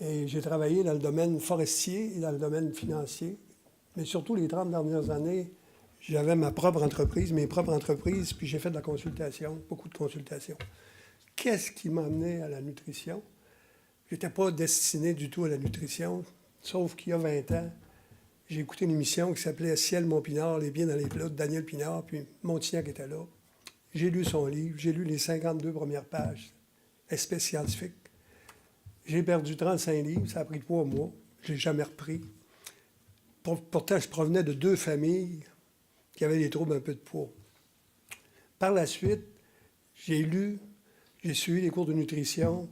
Et j'ai travaillé dans le domaine forestier et dans le domaine financier. Mais surtout, les 30 dernières années, j'avais ma propre entreprise, mes propres entreprises, puis j'ai fait de la consultation, beaucoup de consultations. Qu'est-ce qui m'a amené à la nutrition? Je n'étais pas destiné du tout à la nutrition, sauf qu'il y a 20 ans, j'ai écouté une émission qui s'appelait Ciel, mon Pinard, les biens dans les plats de Daniel Pinard, puis Montignac était là. J'ai lu son livre, j'ai lu les 52 premières pages, espèce scientifique. J'ai perdu 35 livres, ça a pris 3 mois, je ne l'ai jamais repris. Pourtant, je provenais de 2 familles qui avaient des troubles un peu de poids. Par la suite, j'ai suivi les cours de nutrition,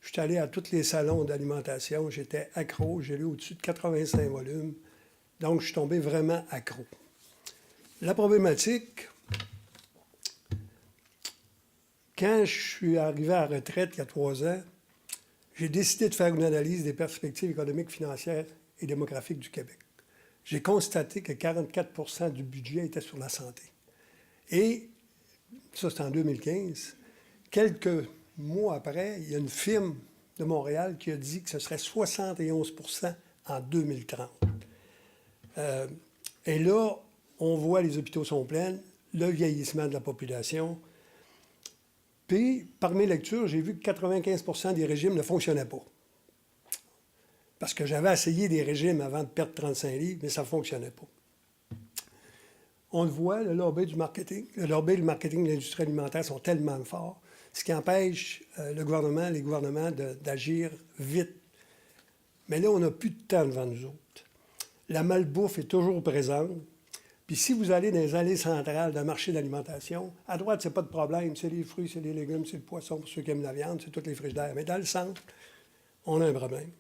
je suis allé à tous les salons d'alimentation, j'étais accro, j'ai lu au-dessus de 85 volumes, donc je suis tombé vraiment accro. La problématique, quand je suis arrivé à la retraite il y a 3 ans, j'ai décidé de faire une analyse des perspectives économiques, financières et démographiques du Québec. J'ai constaté que 44 du budget était sur la santé. Et ça, c'est en 2015. Quelques mois après, il y a une firme de Montréal qui a dit que ce serait 71 en 2030. Et là, on voit les hôpitaux sont pleins, le vieillissement de la population. Puis, par mes lectures, j'ai vu que 95 des régimes ne fonctionnaient pas. Parce que j'avais essayé des régimes avant de perdre 35 livres, mais ça ne fonctionnait pas. On le voit, le lobby du marketing, le lobby du marketing de l'industrie alimentaire sont tellement forts, ce qui empêche les gouvernements d'agir vite. Mais là, on n'a plus de temps devant nous autres. La malbouffe est toujours présente. Puis si vous allez dans les allées centrales d'un marché d'alimentation, à droite, c'est pas de problème. C'est les fruits, c'est les légumes, c'est le poisson pour ceux qui aiment la viande, c'est toutes les frigidaires. Mais dans le centre, on a un problème.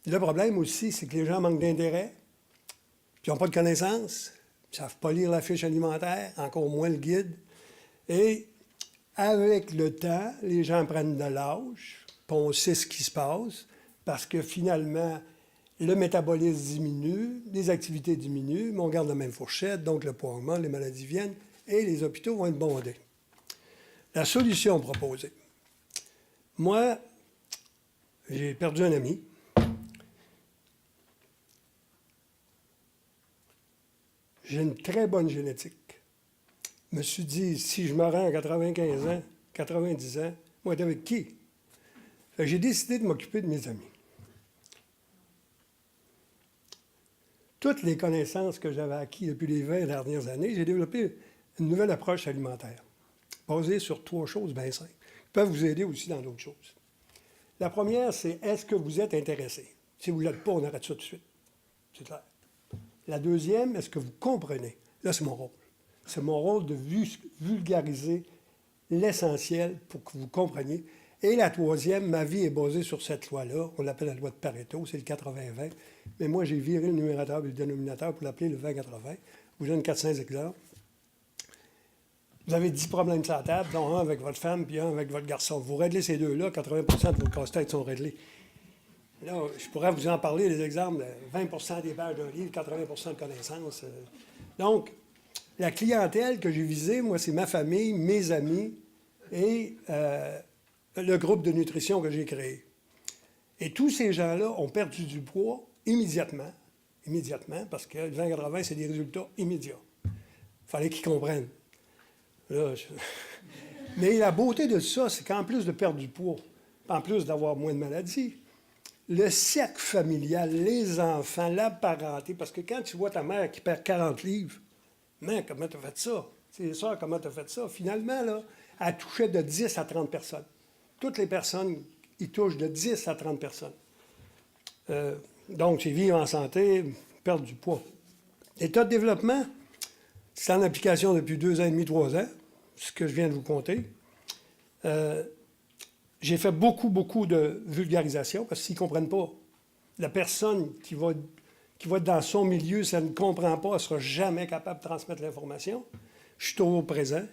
Le problème aussi, c'est que les gens manquent d'intérêt, puis ils n'ont pas de connaissances, ils ne savent pas lire la fiche alimentaire, encore moins le guide. Et avec le temps, les gens prennent de l'âge, puis on sait ce qui se passe, parce que finalement, le métabolisme diminue, les activités diminuent, mais on garde la même fourchette, donc le poids augmente, les maladies viennent, et les hôpitaux vont être bondés. La solution proposée. Moi, j'ai perdu un ami. J'ai une très bonne génétique. Je me suis dit, si je me rends à 95 ans, 90 ans, moi, être avec qui? J'ai décidé de m'occuper de mes amis. Toutes les connaissances que j'avais acquises depuis les 20 dernières années, j'ai développé une nouvelle approche alimentaire, basée sur 3 choses bien simples, qui peuvent vous aider aussi dans d'autres choses. La première, c'est est-ce que vous êtes intéressé? Si vous ne l'êtes pas, on arrête ça tout de suite. C'est clair. La deuxième, est-ce que vous comprenez? Là, c'est mon rôle. C'est mon rôle de vulgariser l'essentiel pour que vous compreniez. Et la troisième, ma vie est basée sur cette loi-là. On l'appelle la loi de Pareto, c'est le 80-20. Mais moi, j'ai viré le numérateur et le dénominateur pour l'appeler le 20-80. Je vous donne 400 exemples. Vous avez 10 problèmes sur la table, dont un avec votre femme puis un avec votre garçon. Vous réglez ces deux-là, 80 de vos casse-têtes sont réglés. Là, je pourrais vous en parler, les exemples, de 20 des pages d'un livre, 80 de connaissances. Donc, la clientèle que j'ai visée, moi, c'est ma famille, mes amis et le groupe de nutrition que j'ai créé. Et tous ces gens-là ont perdu du poids immédiatement, parce que le 20-80, c'est des résultats immédiats. Il fallait qu'ils comprennent. Là, Mais la beauté de ça, c'est qu'en plus de perdre du poids, en plus d'avoir moins de maladies, le cercle familial, les enfants, la parenté, parce que quand tu vois ta mère qui perd 40 livres, mais comment tu as fait ça? C'est ça, comment tu as fait ça? Finalement, là, elle touchait de 10 à 30 personnes. Toutes les personnes, ils touchent de 10 à 30 personnes. Donc, c'est vivre en santé, perdre du poids. L'état de développement, c'est en application depuis 2 ans et demi, 3 ans, ce que je viens de vous conter. J'ai fait beaucoup de vulgarisation, parce qu'ils ne comprennent pas. La personne qui va être dans son milieu, si elle ne comprend pas, elle ne sera jamais capable de transmettre l'information. Je suis toujours présent.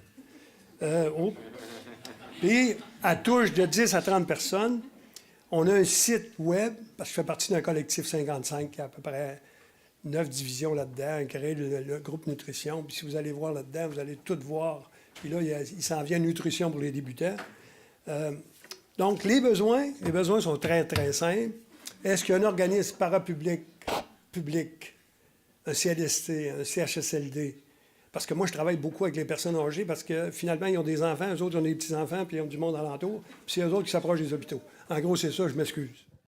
Puis, à touche de 10 à 30 personnes, on a un site web, parce que je fais partie d'un collectif 55 qui a à peu près 9 divisions là-dedans, créé le groupe nutrition. Puis si vous allez voir là-dedans, vous allez tout voir. Puis là, il s'en vient nutrition pour les débutants. Donc, les besoins sont très, très simples. Est-ce qu'il y a un organisme parapublic, public, un CLST, un CHSLD? Parce que moi, je travaille beaucoup avec les personnes âgées parce que finalement, ils ont des enfants, eux autres, ils ont des petits-enfants, puis ils ont du monde alentour, puis c'est eux autres qui s'approchent des hôpitaux. En gros, c'est ça, je m'excuse.